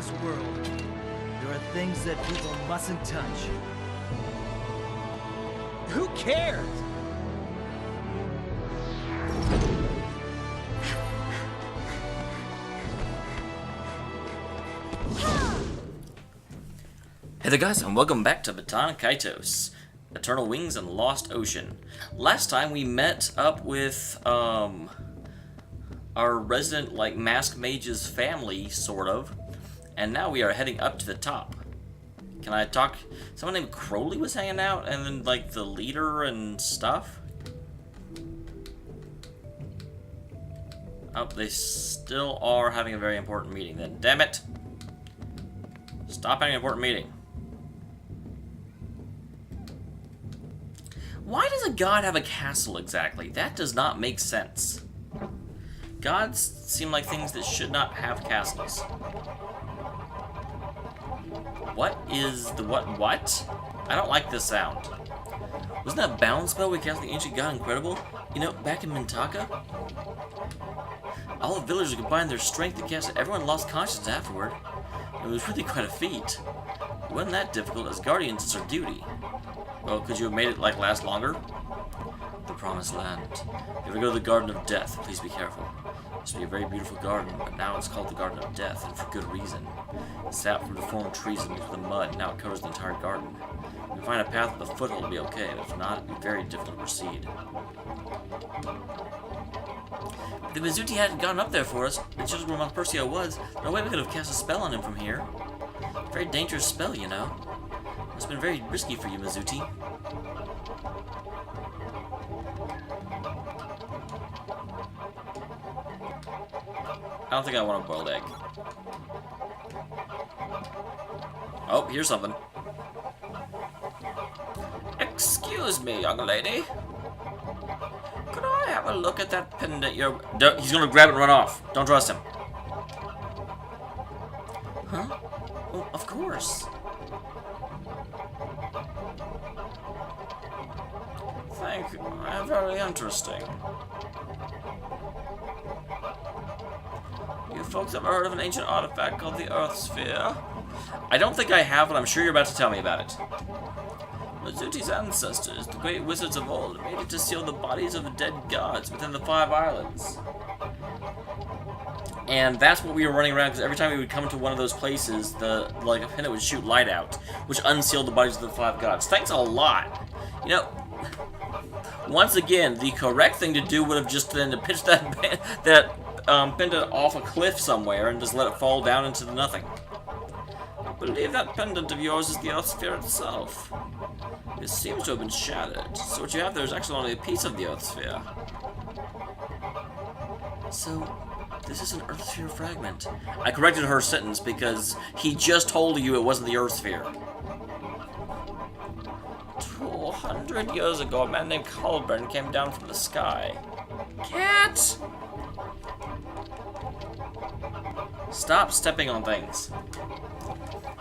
this world, there are things that people mustn't touch. Who cares? Hey there guys, and welcome back to Batan Kaitos, Eternal Wings and Lost Ocean. Last time we met up with, our resident, masked mage's family, sort of, and now we are heading up to the top. Can I talk? Someone named Crowley was hanging out, and then, the leader and stuff? Oh, they still are having a very important meeting then. Damn it! Stop having an important meeting. Why does a god have a castle exactly? That does not make sense. Gods seem like things that should not have castles. What is the what? I don't like this sound. Wasn't that bound spell we cast the ancient god incredible? You know, back in Mintaka? All the villagers combined their strength to cast it. Everyone lost consciousness afterward. It was really quite a feat. It wasn't that difficult, as guardians it's our duty. Well, could you have made it, last longer? The Promised Land. If you ever go to the Garden of Death, please be careful. It used to be a very beautiful garden, but now it's called the Garden of Death, and for good reason. The sap from deformed trees and mixed with the mud, now it covers the entire garden. If you find a path with a foothold, it'll be okay, but if not, it'll be very difficult to proceed. If the Mizuti hadn't gotten up there for us, and just where Montpercio was, there's no way we could have cast a spell on him from here. A very dangerous spell, you know. It's been very risky for you, Mizuti. I don't think I want a boiled egg. Oh, here's something. Excuse me, young lady. Could I have a look at that pendant you're... He's gonna grab it and run off. Don't trust him. Huh? Oh, of course. Thank you. Very interesting. You folks ever heard of an ancient artifact called the Earth Sphere? I don't think I have, but I'm sure you're about to tell me about it. Mazuti's ancestors, the great wizards of old, made it to seal the bodies of the dead gods within the 5 islands. And that's what we were running around, because every time we would come to one of those places, a pendant would shoot light out, which unsealed the bodies of the 5 gods. Thanks a lot. You know, once again, the correct thing to do would have just been to pitch that pendant off a cliff somewhere and just let it fall down into the nothing. I believe that pendant of yours is the Earth Sphere itself. It seems to have been shattered, so what you have there is actually only a piece of the Earth Sphere. So, this is an Earth Sphere fragment. I corrected her sentence because he just told you it wasn't the Earth Sphere. 200 years ago, a man named Colburn came down from the sky. Cat! Stop stepping on things.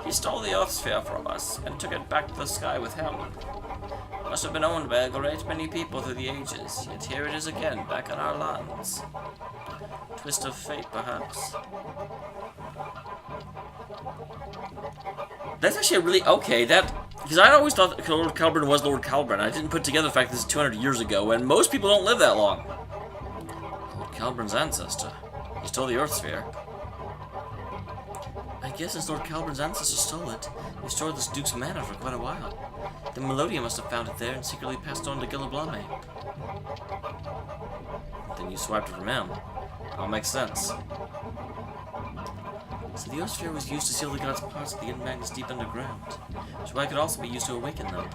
He stole the Earth Sphere from us and took it back to the sky with him. It must have been owned by a great many people through the ages, yet here it is again, back in our lands. Twist of fate, perhaps. That's actually a really... Okay, because I always thought Lord Calburn was Lord Calburn. I didn't put together the fact this is 200 years ago, and most people don't live that long. Lord Calburn's ancestor. He stole the Earth Sphere. I guess since Lord Calburn's ancestor stole it, he stored this Duke's Manor for quite a while. The Melodia must have found it there and secretly passed on to Gilablame. Then you swiped it from him. All makes sense. So the Earth Sphere was used to seal the gods' parts of the hidden magnets deep underground. So it could also be used to awaken them.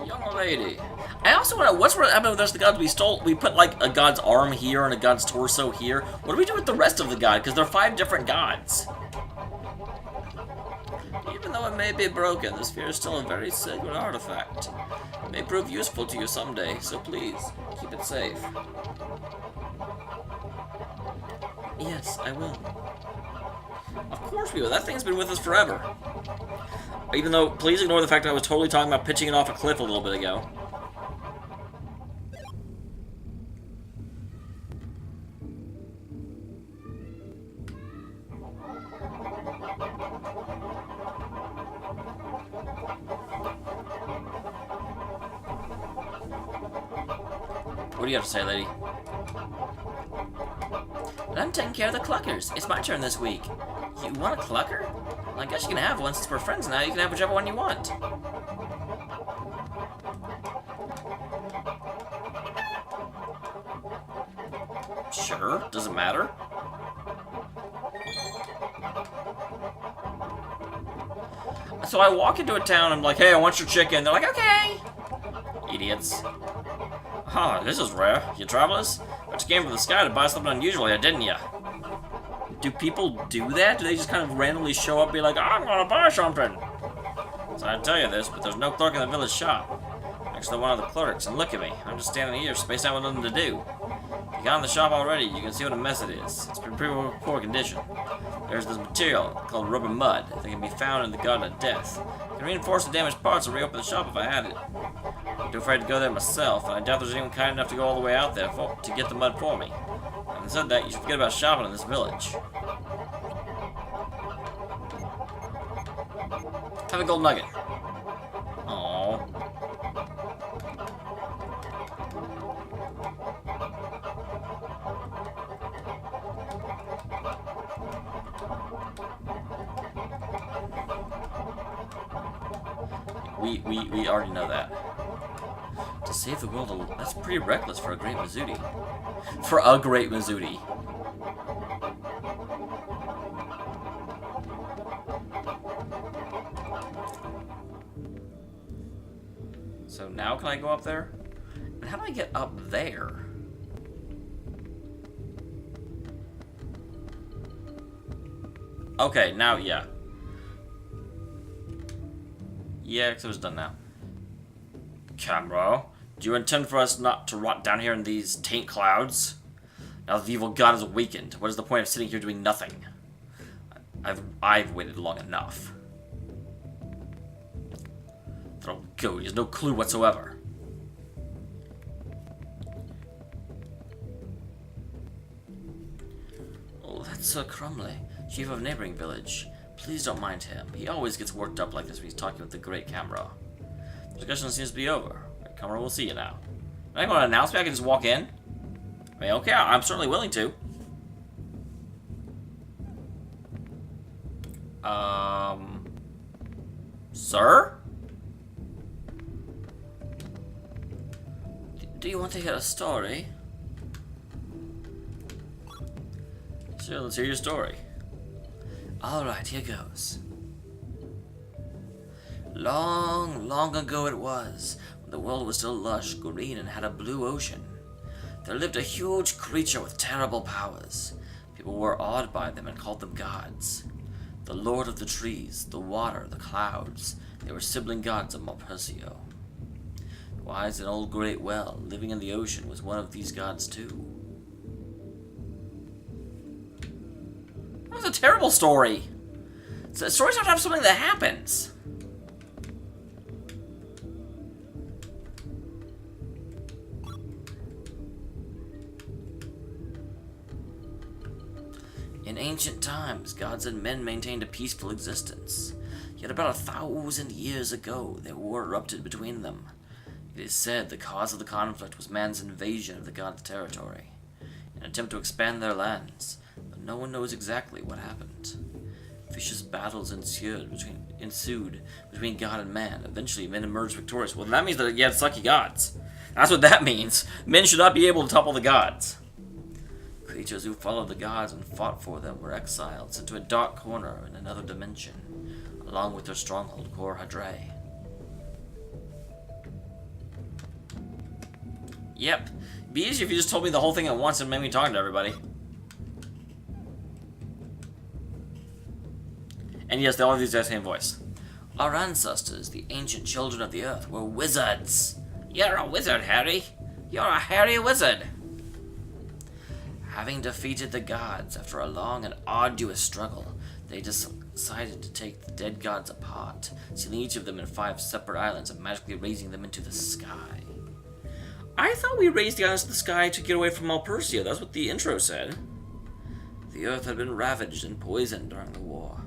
Young lady. I also want to... What's what happened with the rest of the gods we stole? We put, a god's arm here and a god's torso here. What do we do with the rest of the god? Because there are 5 different gods. Even though it may be broken, the sphere is still a very sacred artifact. It may prove useful to you someday, so please, keep it safe. Yes, I will. Of course we will. That thing's been with us forever. Even though, please ignore the fact that I was totally talking about pitching it off a cliff a little bit ago. What do you have to say, lady? But I'm taking care of the cluckers. It's my turn this week. You want a clucker? Well, I guess you can have one since we're friends now. You can have whichever one you want. Sure, doesn't matter. So I walk into a town, I'm like, hey, I want your chicken. They're like, okay. Idiots. Huh, this is rare. You travelers? But you came from the sky to buy something unusual here, didn't you? Do people do that? Do they just kind of randomly show up and be like, I'm gonna buy something? So I tell you this, but there's no clerk in the village shop. Actually, one of the clerks, and look at me. I'm just standing here, spaced out with nothing to do. If you got in the shop already, you can see what a mess it is. It's in pretty poor condition. There's this material called rubber mud that can be found in the Garden of Death. I can reinforce the damaged parts and reopen the shop if I had it. I'm too afraid to go there myself, and I doubt there's anyone kind enough to go all the way out there to get the mud for me. Having said that, you should forget about shopping in this village. Have a gold nugget. Aww. We already know that. To save the world, that's pretty reckless for a great Mizudi. For a great Mizudi. So now can I go up there? And how do I get up there? Okay, now, yeah. Yeah, because it was done now. Camera, do you intend for us not to rot down here in these taint clouds? Now that the evil god is awakened, what is the point of sitting here doing nothing? I've waited long enough. That'll go, he has no clue whatsoever. Oh, that's Sir Crumley, chief of a neighboring village. Please don't mind him. He always gets worked up like this when he's talking with the great Camera. The discussion seems to be over. Camera will see you now. Am I going to announce me? I can just walk in? I mean, okay, I'm certainly willing to. Sir? Do you want to hear a story? Sure, let's hear your story. Alright, here goes. Long, long ago it was, when the world was still lush, green, and had a blue ocean. There lived a huge creature with terrible powers. People were awed by them and called them gods. The lord of the trees, the water, the clouds, they were sibling gods of Malpersio. The wise and old great well, living in the ocean, was one of these gods too. That was a terrible story. So stories have to have something that happens. In ancient times, gods and men maintained a peaceful existence. Yet about 1,000 years ago, there war erupted between them. It is said the cause of the conflict was man's invasion of the gods' territory, in an attempt to expand their lands, but no one knows exactly what happened. Vicious battles ensued between God and man. Eventually, men emerged victorious. Well, that means that you had sucky gods. That's what that means. Men should not be able to topple the gods. Creatures who followed the gods and fought for them were exiled, sent to a dark corner in another dimension, along with their stronghold, Kor Hadre. Yep. It'd be easier if you just told me the whole thing at once and made me talk to everybody. And yes, they all have the exact same voice. Our ancestors, the ancient children of the earth, were wizards. You're a wizard, Harry. You're a hairy wizard. Having defeated the gods after a long and arduous struggle, they decided to take the dead gods apart, sealing each of them in 5 separate islands and magically raising them into the sky. I thought we raised the islands to the sky to get away from Malpersio. That's what the intro said. The earth had been ravaged and poisoned during the war,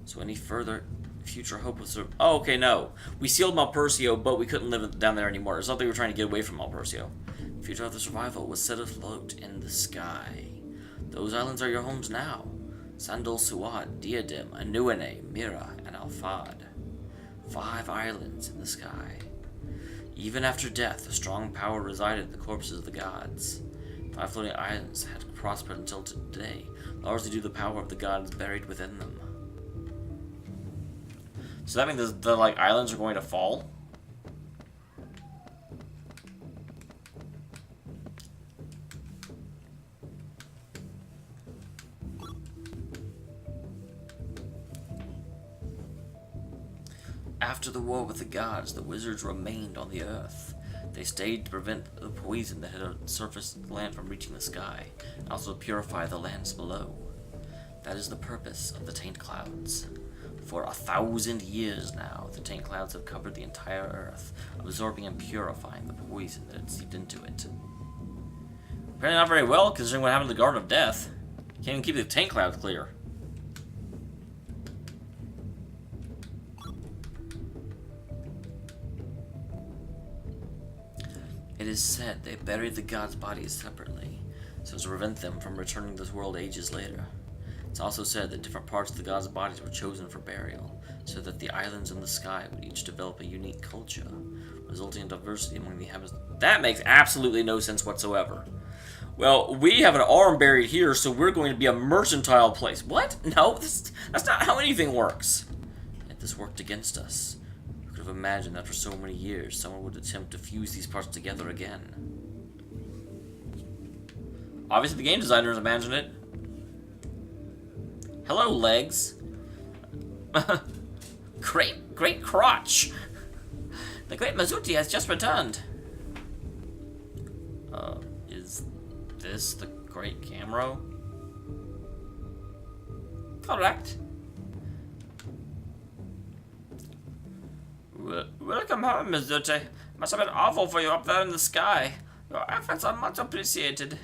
so any further future hope was... Oh, okay, no. We sealed Malpersio, but we couldn't live down there anymore. It's not that we were trying to get away from Malpersio. The future of the survival was set afloat in the sky. Those islands are your homes now. Sandal Suad, Diadem, Anuene, Mira, and Alfad. 5 islands in the sky. Even after death, a strong power resided in the corpses of the gods. 5 floating islands had prospered until today, largely due to the power of the gods buried within them. So that means the like islands are going to fall? After the war with the gods, the wizards remained on the earth. They stayed to prevent the poison that had surfaced the land from reaching the sky, and also to purify the lands below. That is the purpose of the taint clouds. For 1,000 years now, the taint clouds have covered the entire earth, absorbing and purifying the poison that had seeped into it. Apparently not very well, considering what happened to the Garden of Death. Can't even keep the taint clouds clear. It is said they buried the gods' bodies separately, so as to prevent them from returning to this world ages later. It's also said that different parts of the gods' bodies were chosen for burial, so that the islands in the sky would each develop a unique culture, resulting in diversity among the inhabitants. That makes absolutely no sense whatsoever. Well, we have an arm buried here, so we're going to be a mercantile place. What? No, that's not how anything works. Yet this worked against us. Who could have imagined that for so many years, someone would attempt to fuse these parts together again? Obviously, the game designers imagined it. Hello, legs. Great crotch. The great Mizuti has just returned. Is this the great Camero? Correct. Welcome home, Mizuti. Must have been awful for you up there in the sky. Your efforts are much appreciated.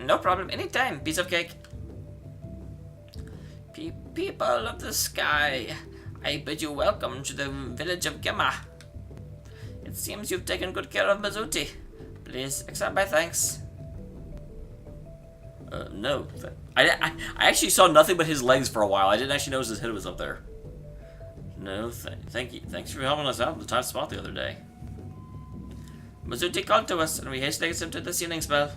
No problem, anytime, piece of cake. People of the sky, I bid you welcome to the village of Gemma. It seems you've taken good care of Mizuti. Please accept my thanks. No. I actually saw nothing but his legs for a while. I didn't actually notice his head was up there. No, thank you. Thanks for helping us out in the tight spot the other day. Mizuti called to us, and we hastily accepted the sealing spell.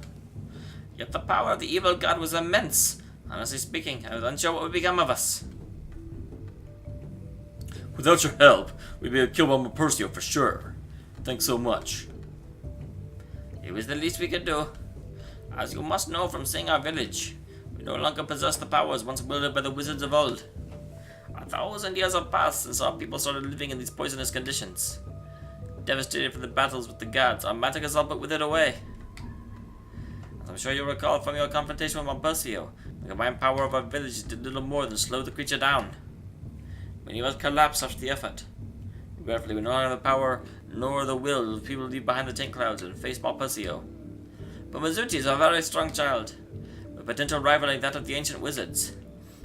Yet the power of the evil god was immense. Honestly speaking, I was unsure what would become of us. Without your help, we'd be killed by Percio for sure. Thanks so much. It was the least we could do. As you must know from seeing our village, we no longer possess the powers once wielded by the wizards of old. 1,000 years have passed since our people started living in these poisonous conditions. Devastated from the battles with the gods, our magic has all but withered away. As I'm sure you'll recall from your confrontation with Percio, the combined power of our village did little more than slow the creature down. Many of us collapsed after the effort. Regretfully, we no longer have the power nor the will of people to leave behind the taint clouds and face Percio. But Mizuti is a very strong child, with potential rivaling that of the ancient wizards.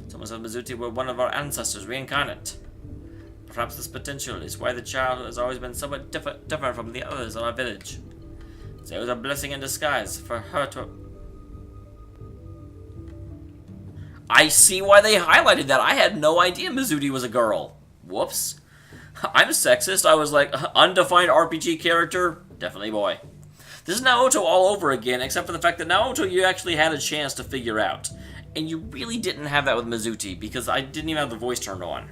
Some said Mizuti were one of our ancestors reincarnate. Perhaps this potential is why the child has always been somewhat different from the others in our village. So it was a blessing in disguise for her to... I see why they highlighted that. I had no idea Mizuti was a girl. Whoops. I'm sexist. I was like, undefined RPG character? Definitely boy. This is Naoto all over again, except for the fact that Naoto you actually had a chance to figure out. And you really didn't have that with Mizuti, because I didn't even have the voice turned on.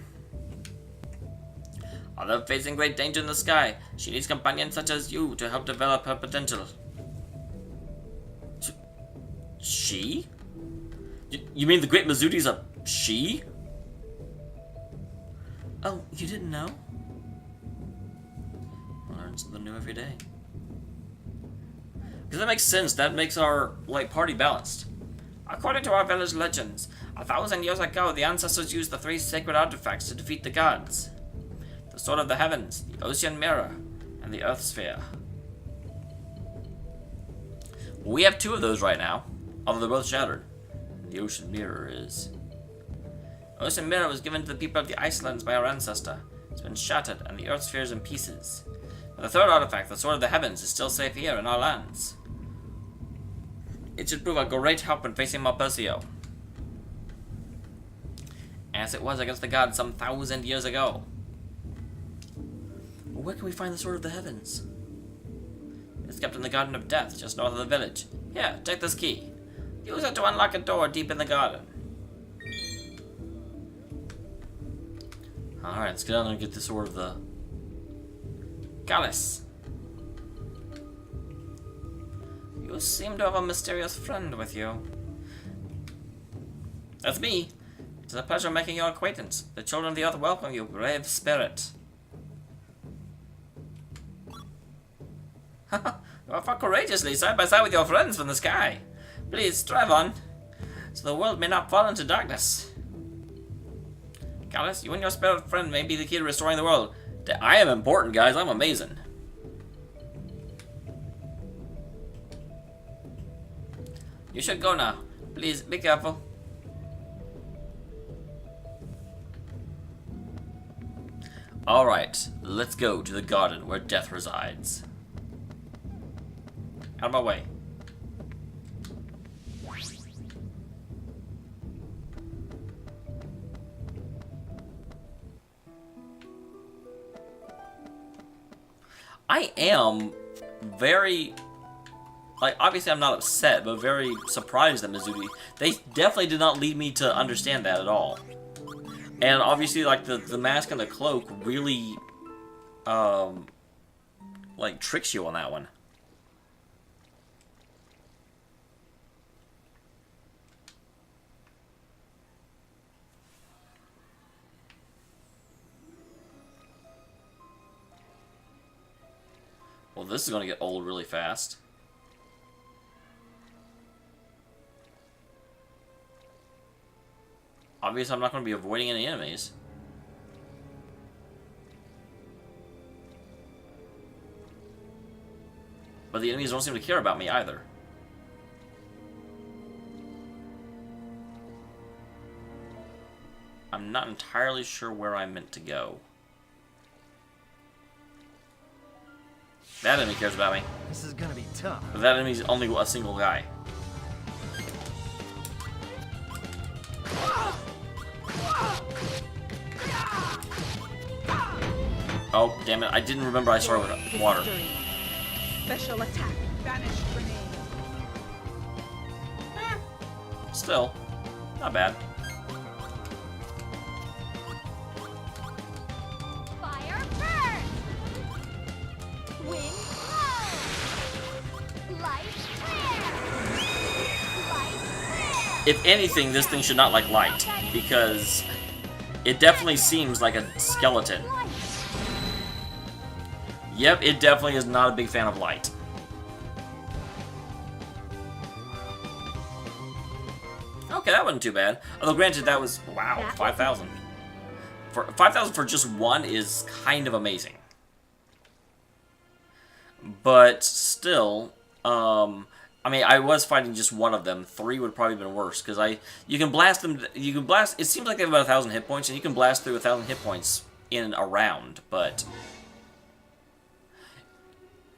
Although facing great danger in the sky, she needs companions such as you to help develop her potential. She? You mean the great Mizuti's a she? Oh, you didn't know? I learn something new every day. Because that makes sense. That makes our party balanced. According to our village legends, 1,000 years ago, the ancestors used the 3 sacred artifacts to defeat the gods: the Sword of the Heavens, the Ocean Mirror, and the Earth Sphere. We have 2 of those right now, although they're both shattered. The Ocean Mirror is. The Ocean Mirror was given to the people of the Icelands by our ancestor. It's been shattered, and the Earth Sphere is in pieces. The third artifact, the Sword of the Heavens, is still safe here in our lands. It should prove a great help in facing Malpurcio, as it was against the gods some 1,000 years ago. Where can we find the Sword of the Heavens? It's kept in the Garden of Death, just north of the village. Here, take this key. Use it to unlock a door deep in the garden. Alright, let's get down there and get the Sword of the Gallus. You seem to have a mysterious friend with you. That's me. It's a pleasure making your acquaintance. The children of the earth welcome you, brave spirit. You fought courageously side by side with your friends from the sky. Please, strive on, so the world may not fall into darkness. Gallus, you and your spirit friend may be the key to restoring the world. I am important, guys. I'm amazing. You should go now. Please, be careful. Alright, let's go to the garden where death resides. Out of my way. I am very, like, obviously I'm not upset, but very surprised at Mizuki. They definitely did not lead me to understand that at all. And obviously, like, the mask and the cloak really, like, tricks you on that one. Well, this is going to get old really fast. Obviously, I'm not going to be avoiding any enemies. But the enemies don't seem to care about me either. I'm not entirely sure where I'm meant to go. That enemy cares about me. This is gonna be tough. But that enemy's only a single guy. Oh, damn it. I didn't remember I started with water. Special attack. Vanish grenade. Still, not bad. Fire burn. Wind blow. Light flare. Light flare. If anything, this thing should not like light, because it definitely seems like a skeleton. Yep, it definitely is not a big fan of light. Okay, that wasn't too bad. Although, granted, that was, wow, 5,000. For 5,000 for just one is kind of amazing. But still, I mean, I was fighting just one of them. 3 would probably have been worse, because you can blast them, it seems like they have about 1,000 hit points, and you can blast through 1,000 hit points in a round, but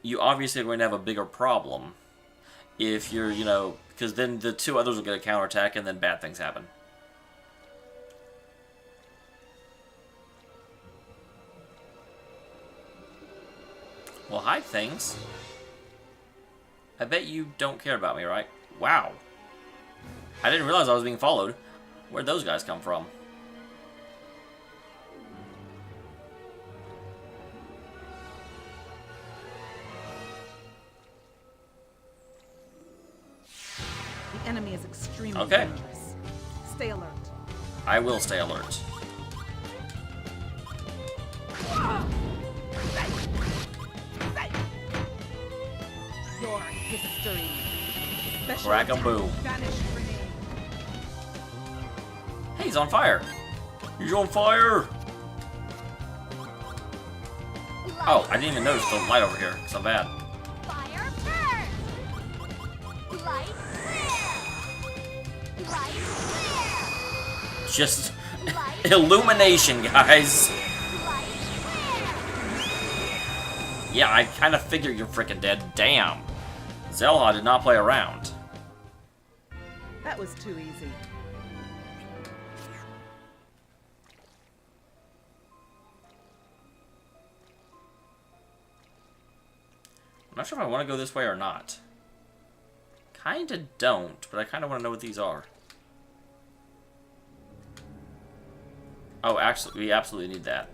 you obviously are going to have a bigger problem if you're, you know, because then the 2 others will get a counterattack and then bad things happen. Well, hi, things. I bet you don't care about me, right? Wow. I didn't realize I was being followed. Where'd those guys come from? The enemy is extremely Okay. dangerous. Stay alert. I will stay alert. Your history. Special Crack a attack. boom. Vanish grenade. Hey, he's on fire! He's on fire! Oh, I didn't even notice the light over here. So bad. Fire burn. Light flare. Light flare. Just Light illumination, guys. Light flare. Yeah, I kind of figured you're freaking dead. Damn. Zelha did not play around. That was too easy. I'm not sure if I want to go this way or not. Kinda don't, but I kinda want to know what these are. Oh, actually, we absolutely need that.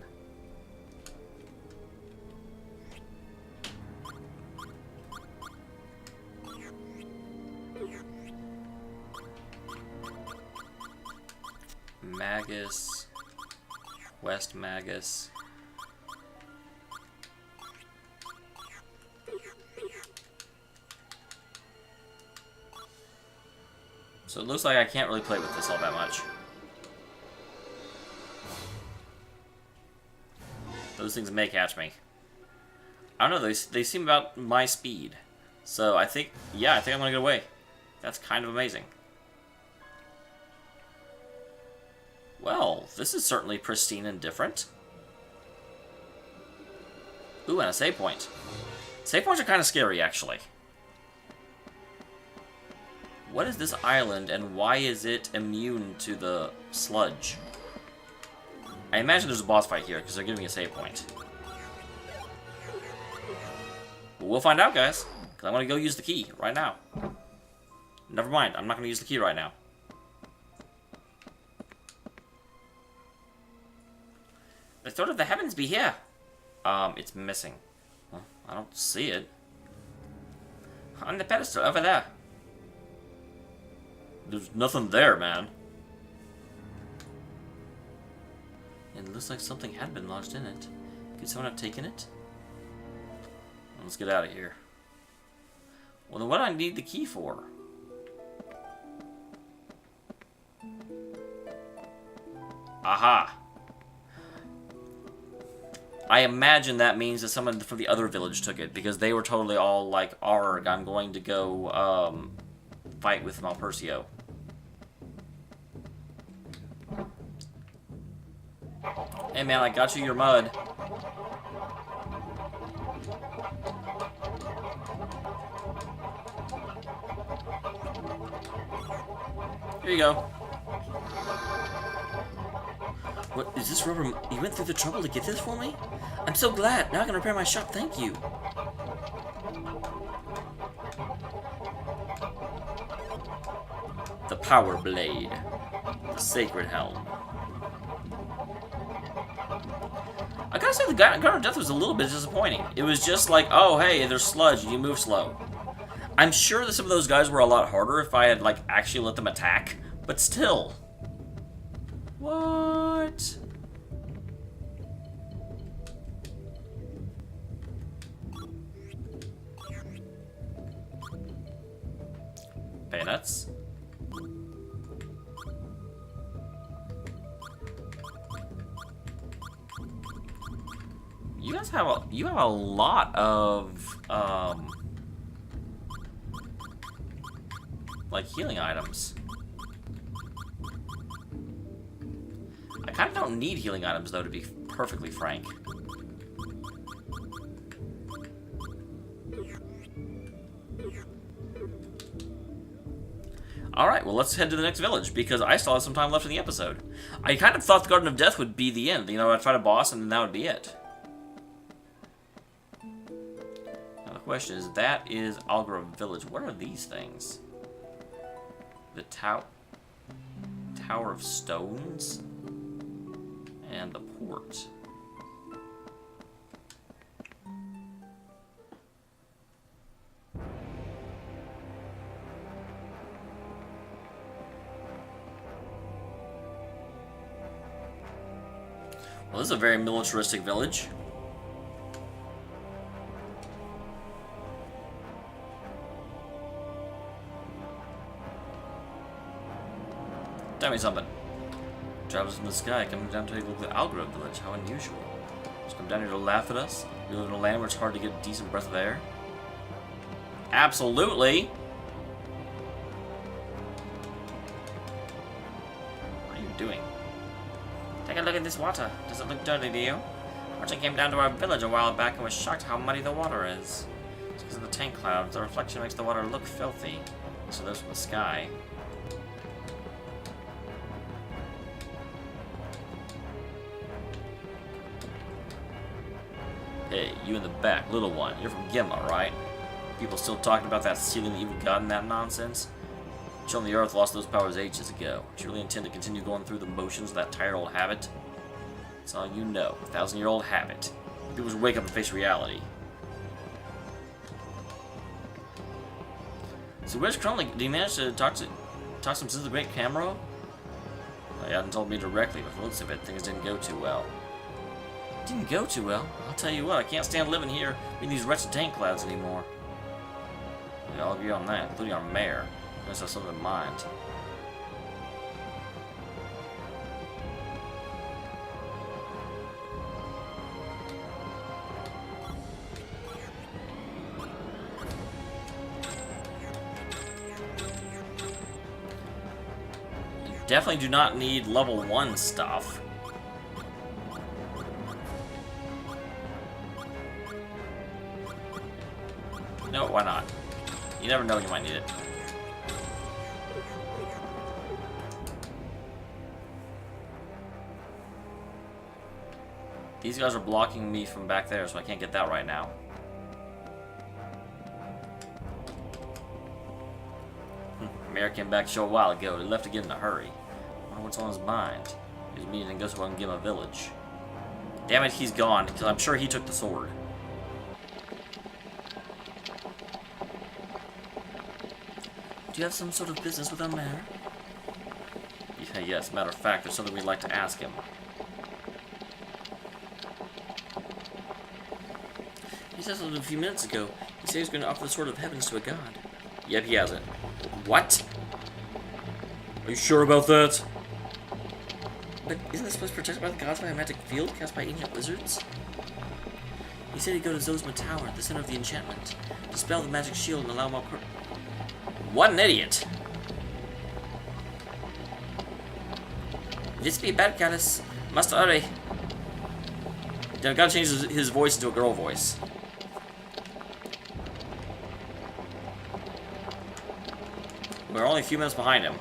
Magus. West Magus. So it looks like I can't really play with this all that much. Those things may catch me. I don't know, they seem about my speed. So I think, yeah, I think I'm gonna get away. That's kind of amazing. Well, this is certainly pristine and different. Ooh, and a save point. Save points are kind of scary, actually. What is this island, and why is it immune to the sludge? I imagine there's a boss fight here, because they're giving me a save point. But we'll find out, guys. Because I want to go use the key right now. Never mind, I'm not going to use the key right now. The Sword of the Heavens be here. It's missing. Well, I don't see it. On the pedestal over there. There's nothing there, man. It looks like something had been lodged in it. Could someone have taken it? Let's get out of here. Well, then what do I need the key for? Aha! I imagine that means that someone from the other village took it, because they were totally all like, "Arg, I'm going to go, fight with Malpercio." Hey man, I got you your mud. Here you go. What, is this rubber? You went through the trouble to get this for me? I'm so glad. Now I can repair my shop, thank you. The Power Blade. The Sacred Helm. I gotta say, the Garden of Death was a little bit disappointing. It was just like, oh, hey, there's sludge, and you move slow. I'm sure that some of those guys were a lot harder if I had, like, actually let them attack, but still. What? Bayonets. You guys have a lot of like healing items. I kind of don't need healing items though, to be perfectly frank. Alright, well let's head to the next village, because I still have some time left in the episode. I kind of thought the Garden of Death would be the end. You know, I'd fight a boss and then that would be it. Now the question is, that is Algarve Village. What are these things? The Tower of Stones? And the port. Well, this is a very militaristic village. Tell me something. Travelers in the sky coming down to take a look at the Algarve village. How unusual. Just come down here to laugh at us? You live in a land where it's hard to get a decent breath of air? Absolutely! What are you doing? Take a look at this water. Does it look dirty to you? Merchant came down to our village a while back and was shocked how muddy the water is. It's because of the tank clouds. The reflection makes the water look filthy. So those from the sky. Hey, you in the back, little one. You're from Gemma, right? People still talking about that sealing the evil god and that nonsense? Children of the Earth lost those powers ages ago. Do you really intend to continue going through the motions of that tired old habit? That's all you know. 1,000-year-old habit. People should wake up and face reality. So where's Crumley? Did he manage to talk some sense of the great Camero? Well, he hadn't told me directly, but from the looks of it, things didn't go too well. Didn't go too well? I'll tell you what, I can't stand living here in these wretched tank clouds anymore. Yeah, I'll agree on that, including our mayor. He must have something in mind. You definitely do not need level 1 stuff. No, why not? You never know when you might need it. These guys are blocking me from back there, so I can't get that right now. Mayor came back a short while ago. He left again in a hurry. I wonder what's on his mind. He was meeting and goes to Gemma village. Damn it, he's gone, because I'm sure he took the sword. Do you have some sort of business with our mayor? Yeah, yes, matter of fact, there's something we'd like to ask him. He said something a few minutes ago. He said he was going to offer the sword of heavens to a god. Yep, he hasn't. What? Are you sure about that? But isn't this place protected by the gods by a magic field cast by ancient wizards? He said he'd go to Zozma Tower, the center of the enchantment, dispel the magic shield and allow more. What an idiot! This be bad, goddess. Must hurry. Then gotta change his voice into a girl voice. We're only a few minutes behind him.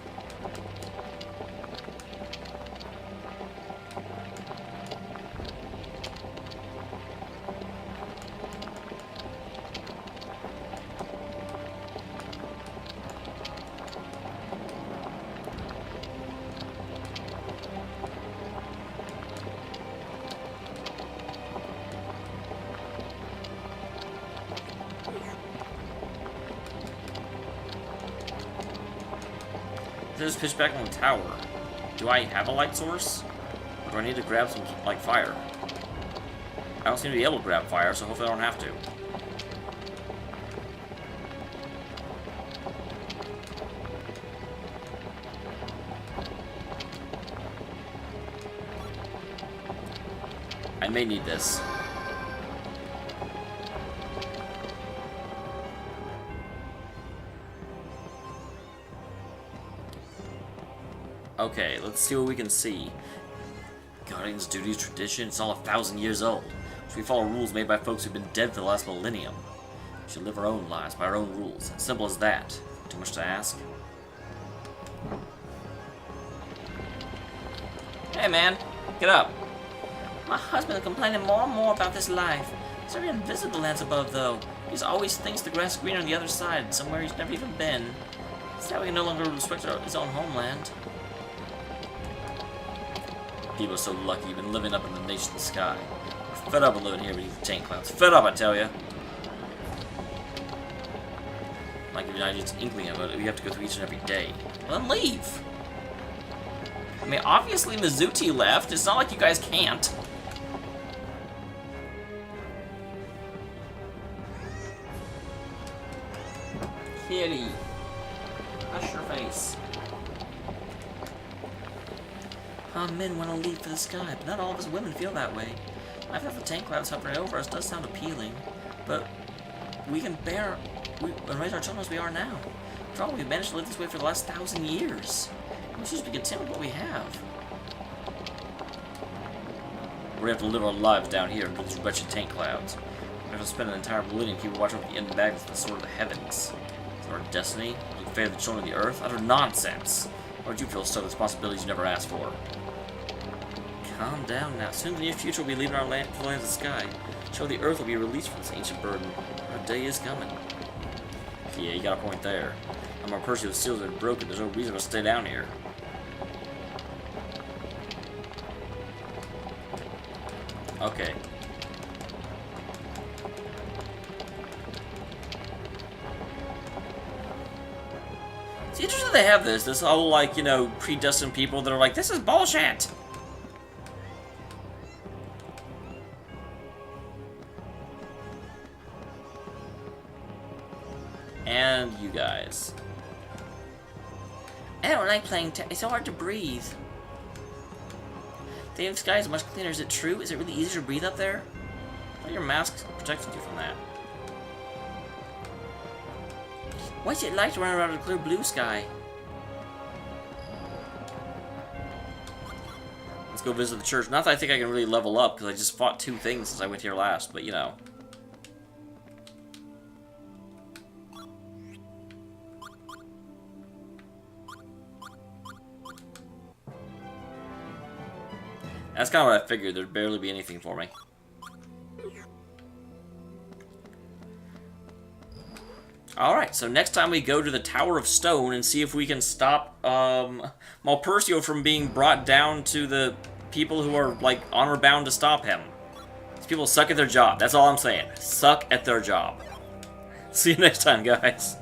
There's pitch back on the tower. Do I have a light source? Or do I need to grab some, like, fire? I don't seem to be able to grab fire, so hopefully I don't have to. I may need this. Okay, let's see what we can see. Guardian's duty, tradition, it's all 1,000 years old. So we follow rules made by folks who've been dead for the last millennium. We should live our own lives by our own rules. Simple as that. Too much to ask? Hey man, get up. My husband is complaining more and more about this life. He's never even visited the lands above though. He always thinks the grass is greener on the other side, somewhere he's never even been. It's that we can no longer respect his own homeland. People are so lucky you've been living up in the nation's sky. We're fed up with living here beneath the tank clouds. Fed up, I tell ya. Might give you an idea, it's an inkling of it. We have to go through each and every day. Well, then leave. I mean, obviously Mizuti left. It's not like you guys can't. Kitty. Hush your face. Men want to leave for the sky, but not all of us women feel that way. I thought the tank clouds hovering over us does sound appealing, but we can raise our children as we are now. After all, we've managed to live this way for the last 1,000 years. We should just be content with what we have. We're gonna have to live our lives down here under these wretched tank clouds. We're gonna spend an entire millennium keeping watch over the end bags of the sword of the heavens. Is it our destiny? To the fate of the children of the earth? Utter nonsense! Why would you feel stuck with responsibilities you never asked for? Calm down now. Soon in the near future we'll be leaving our land for the land of the sky. Show the earth will be released from this ancient burden. Our day is coming. Yeah, you got a point there. I'm our Percy with seals are broken. There's no reason to stay down here. Okay. It's interesting they have this whole, like, you know, predestined people that are like, this is bullshit! And you guys. I don't like playing it's so hard to breathe. The sky is much cleaner. Is it true? Is it really easier to breathe up there? I thought your mask protected you from that. What's it like to run around a clear blue sky? Let's go visit the church. Not that I think I can really level up, because I just fought 2 things since I went here last, but you know. That's kind of what I figured. There'd barely be anything for me. Alright, so next time we go to the Tower of Stone and see if we can stop Malpercio from being brought down to the people who are, like, honor-bound to stop him. These people suck at their job. That's all I'm saying. Suck at their job. See you next time, guys.